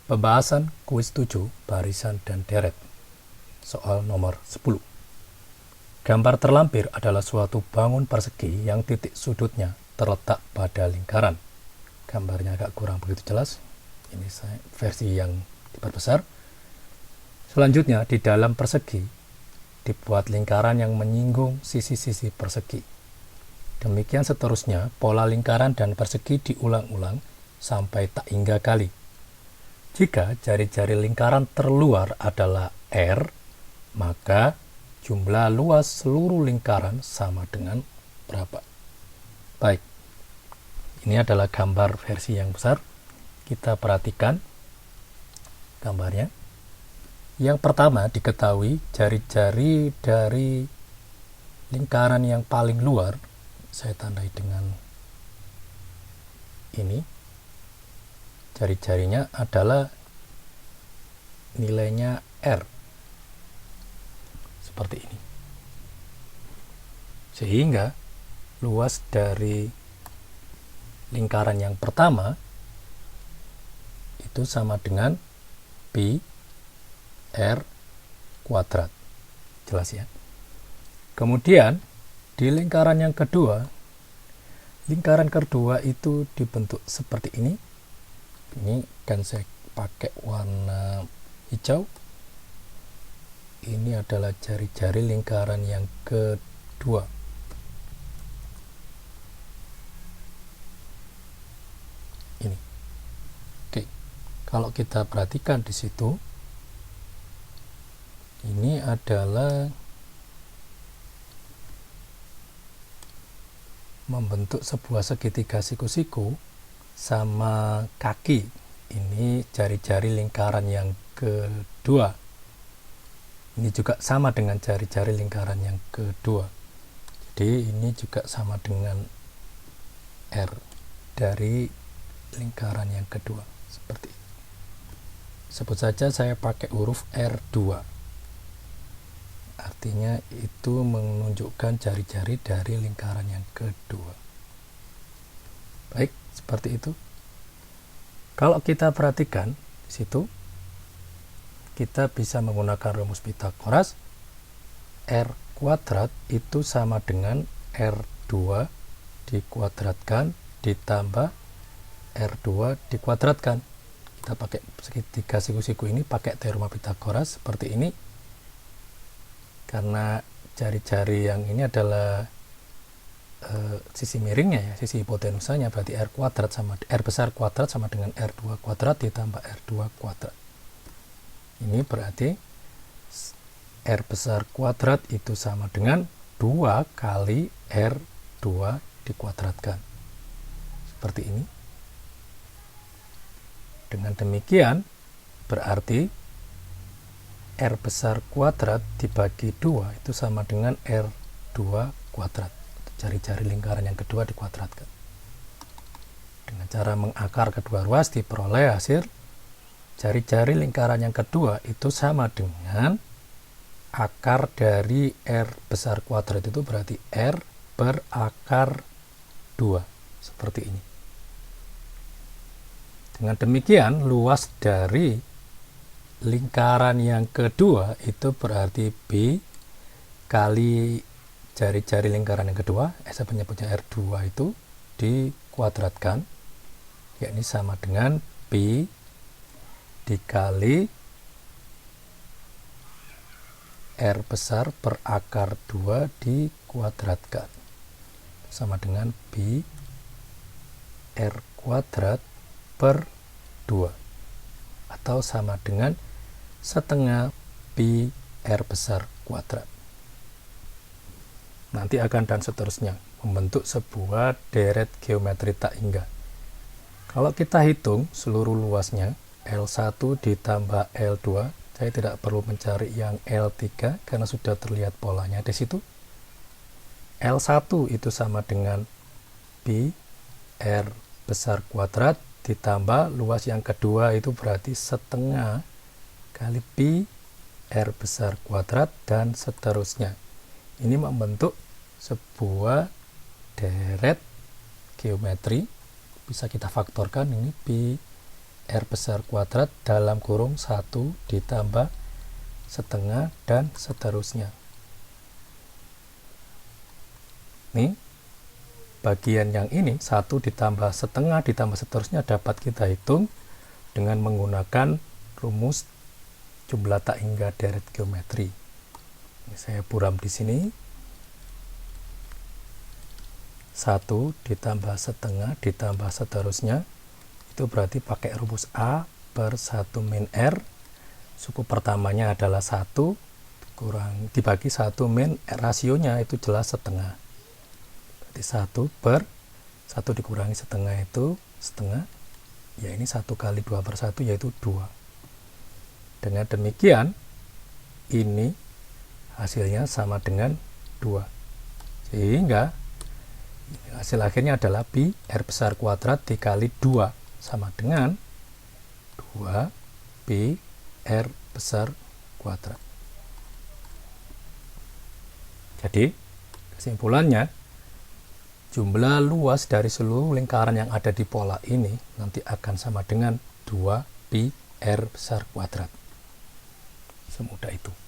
Pembahasan kuis 7, barisan dan deret. Soal nomor 10. Gambar terlampir adalah suatu bangun persegi yang titik sudutnya terletak pada lingkaran. Gambarnya agak kurang begitu jelas. Ini versi yang diperbesar. Selanjutnya, di dalam persegi dibuat lingkaran yang menyinggung sisi-sisi persegi. Demikian seterusnya, pola lingkaran dan persegi diulang-ulang sampai tak hingga kali. Jika jari-jari lingkaran terluar adalah R, maka jumlah luas seluruh lingkaran sama dengan berapa? Baik, ini adalah gambar versi yang besar. Kita perhatikan gambarnya. Yang pertama, diketahui jari-jari dari lingkaran yang paling luar, saya tandai dengan ini, jari-jarinya adalah nilainya R, seperti ini. Sehingga luas dari lingkaran yang pertama itu sama dengan pi R kuadrat. Jelas ya. Kemudian di lingkaran yang kedua, lingkaran kedua itu dibentuk seperti ini. Ini kan saya pakai warna hijau. Ini adalah jari-jari lingkaran yang kedua. Ini. Oke. Kalau kita perhatikan di situ, ini adalah membentuk sebuah segitiga siku-siku sama kaki. Ini jari-jari lingkaran yang kedua. Ini juga sama dengan jari-jari lingkaran yang kedua. Jadi ini juga sama dengan R dari lingkaran yang kedua. Seperti ini. Sebut saja saya pakai huruf R2. Artinya itu menunjukkan jari-jari dari lingkaran yang kedua. Baik, seperti itu. Kalau kita perhatikan di situ, kita bisa menggunakan rumus Pitagoras. R kuadrat itu sama dengan R2 dikuadratkan ditambah R2 dikuadratkan. Kita pakai segitiga siku-siku ini pakai teorema Pitagoras seperti ini. Karena jari-jari yang ini adalah sisi miringnya ya, sisi hipotenusanya, berarti R kuadrat sama R besar kuadrat sama dengan R2 kuadrat ditambah R2 kuadrat. Ini berarti R besar kuadrat itu sama dengan 2 kali R2 dikuadratkan. Seperti ini. Dengan demikian, berarti R besar kuadrat dibagi 2 itu sama dengan R2 kuadrat. Jari-jari lingkaran yang kedua dikuadratkan. Dengan cara mengakar kedua ruas diperoleh hasil jari-jari lingkaran yang kedua itu sama dengan akar dari R besar kuadrat itu berarti R berakar 2. Seperti ini. Dengan demikian luas dari lingkaran yang kedua itu berarti B kali jari-jari lingkaran yang kedua, saya menyebutnya R2 itu dikuadratkan, yakni sama dengan P dikali R besar per akar 2 dikuadratkan, sama dengan B R kuadrat per 2, atau sama dengan setengah pi R besar kuadrat. Nanti akan dan seterusnya membentuk sebuah deret geometri tak hingga. Kalau kita hitung seluruh luasnya L1 ditambah L2, saya tidak perlu mencari yang L3 karena sudah terlihat polanya di situ. L1 itu sama dengan pi R besar kuadrat ditambah luas yang kedua itu berarti setengah kali pi R besar kuadrat dan seterusnya. Ini membentuk sebuah deret geometri. Bisa kita faktorkan, ini pi R besar kuadrat dalam kurung 1 ditambah setengah dan seterusnya. Nih, bagian yang ini 1 ditambah setengah ditambah seterusnya dapat kita hitung dengan menggunakan rumus jumlah tak hingga deret geometri. Ini saya buram di sini. 1 ditambah setengah ditambah seterusnya itu berarti pakai rumus A per 1 min R. Suku pertamanya adalah 1 kurang dibagi 1 min rasionya itu jelas setengah. Berarti 1 per 1 dikurangi setengah itu setengah. Ya ini 1 kali 2 per 1 yaitu 2. Dengan demikian ini hasilnya sama dengan 2. Sehingga hasil akhirnya adalah pi R besar kuadrat dikali 2 sama dengan 2 pi R besar kuadrat. Jadi kesimpulannya, jumlah luas dari seluruh lingkaran yang ada di pola ini nanti akan sama dengan 2 pi R besar kuadrat. Semudah itu.